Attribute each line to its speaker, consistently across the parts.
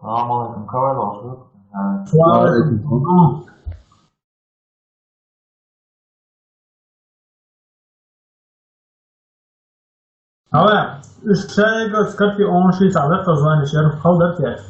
Speaker 1: Selamünaleyküm,各位老师。
Speaker 2: 哇，嗯，هوا الشاي سكرتي اونشي تعرف تزاني شرف خلدت يعني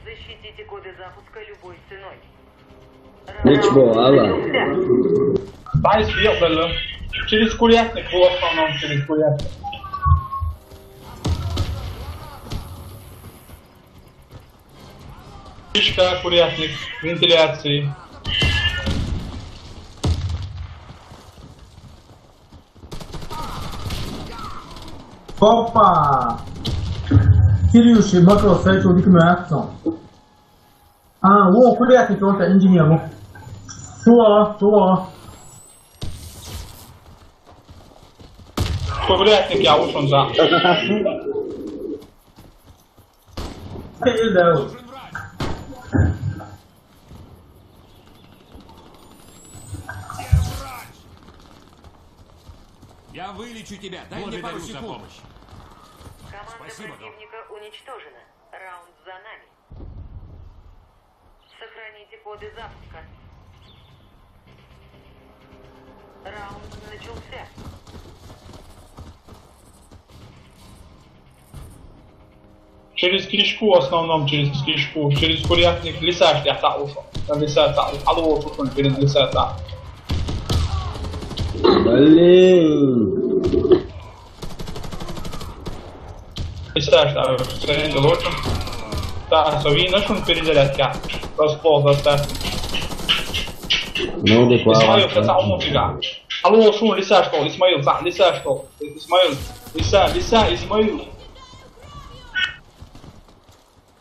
Speaker 3: Защитите коды запуска любой ценой.
Speaker 4: Hiç bu valla.
Speaker 5: Daj zwiodel. Через курятник в основном, через курятник. Фишка, курятник, вентиляции.
Speaker 2: Opa! Kiriushi, макро сайт у рекомендацию. курятник, он инженер. Что?
Speaker 5: Курятник я ушел за.
Speaker 6: Я вылечу тебя. Дай мне пару секунд.
Speaker 3: Команда
Speaker 6: Спасибо,
Speaker 3: противника уничтожена. Раунд за нами. Сохраните коды запуска. Раунд начался.
Speaker 5: Через кишку в основном, через кишку. Через курятник лисаешь я так ушел. Лиса так. Алло, ушел через лиса так.
Speaker 4: Блин.
Speaker 5: Лисаешь так. Скорее лучше. Так, совина шун перезарядка. Расплод заставь.
Speaker 4: Ну,
Speaker 5: Исмаил,
Speaker 4: декла.
Speaker 5: это умника. Алло, шун, лиса что? Исмаил, за, лиса что? Исмаил, лиса, Исмаил.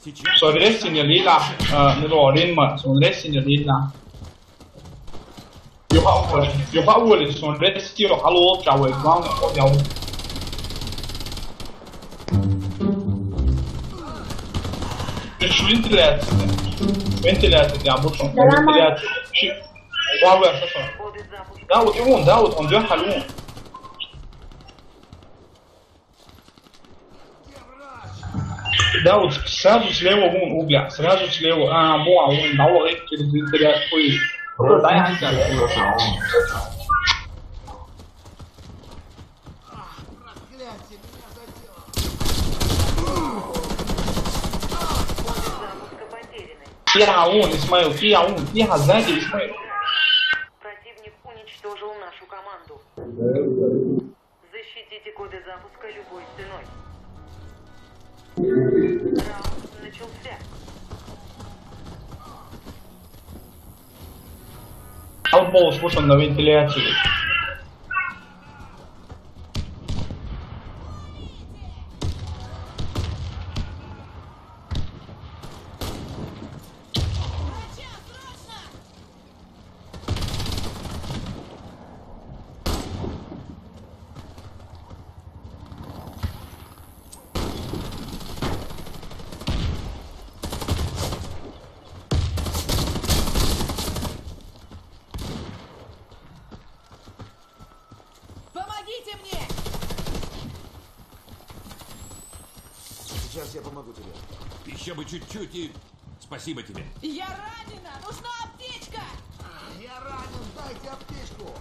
Speaker 6: Сейчас.
Speaker 5: Så resten jag lilla, nu då rimma, så resten jag lilla. Jag har ordet som resten jag har låt jag vet vad jag. Det är inte lätt. Inte lätt jag bort som. Inte lätt. Vad var det så?
Speaker 3: Коды запуска.
Speaker 5: Да вот он gör hallå. Да, вот сразу слева вон угля, сразу слева, вон, на вот эти через интернет хуй. Дай Ася.
Speaker 3: Запуска потеряны.
Speaker 5: Исмаил, сзади, Исмаил.
Speaker 3: Противник уничтожил нашу команду. Защитите коды запуска любой ценой. Раунд начался.
Speaker 5: Албол слушал на вентиляции.
Speaker 7: Помогите мне!
Speaker 8: Сейчас я помогу тебе.
Speaker 6: Еще бы чуть-чуть и... Спасибо тебе.
Speaker 7: Я ранена! Нужна аптечка!
Speaker 8: Я ранен, дайте аптечку.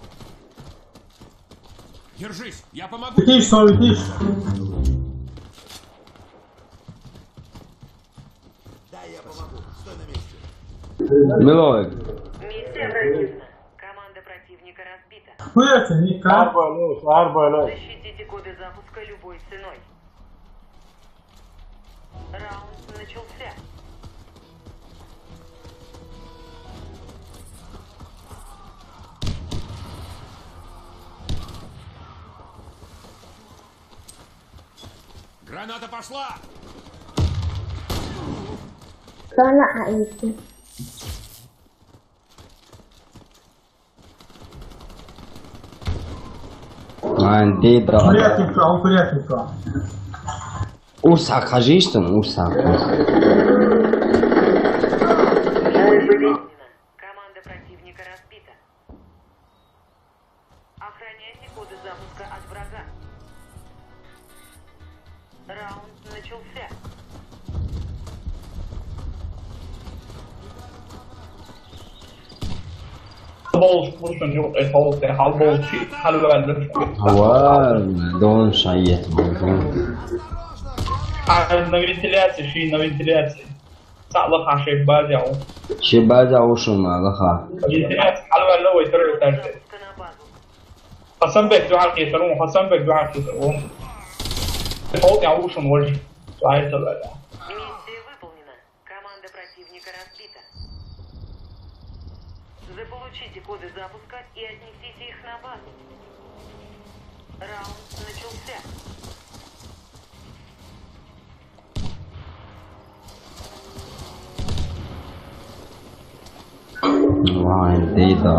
Speaker 6: Держись, я помогу.
Speaker 2: Летишь, что летишь?
Speaker 8: Дай я помогу. Стой на месте.
Speaker 4: Миловик.
Speaker 3: Миссия пройдена. Команда противника разбита.
Speaker 2: Хуяться, никак.
Speaker 3: Защитите коды запуска любой ценой. Раунд начался.
Speaker 6: Граната пошла!
Speaker 9: Sana Aisyah.
Speaker 4: Андида.
Speaker 2: Упрятника.
Speaker 4: Урса, кажи что? Урса.
Speaker 3: Команда противника разбита. Охраняйте коды запуска от врага. Раунд начался.
Speaker 4: Дон шает.
Speaker 5: На вентиляции, ши, на вентиляции. Садлаха шейх базяу.
Speaker 4: Шибаза ушума, лаха.
Speaker 5: Вентиляция, حلوة لو يترى ترتي.
Speaker 3: Запуска на базу.
Speaker 5: حسن بك دعاء كيترون، حسن بك دعاء كيترون. فوق يعوشون وجه. دعاء تبع.
Speaker 3: Миссия выполнена. Команда противника разбита. Заполучите коды запуска и отнесите их на базу. Раунд начался.
Speaker 4: Андида.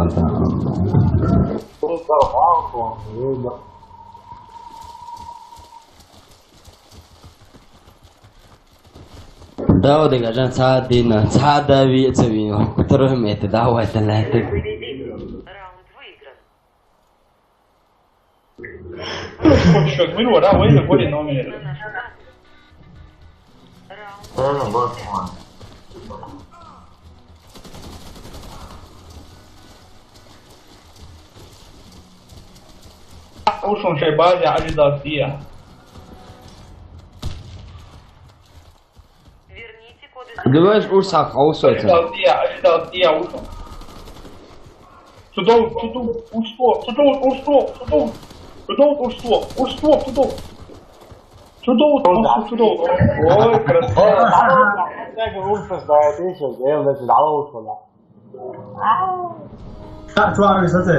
Speaker 4: Дауд гажан цаадина, цаадави цави, кутро мет давай талат.
Speaker 3: Раунд выигран.
Speaker 5: Счет минут, да, вы более
Speaker 3: На
Speaker 5: номер.
Speaker 3: нашу базу. Раунд начался.
Speaker 5: وشون شي بازي أجداد فيها.
Speaker 3: Верните коды запуска.
Speaker 4: Думаешь, урса хаусоца?
Speaker 5: أجداد فيها وشون. Судов, урство. Ой, красава.
Speaker 2: 抓二十岁。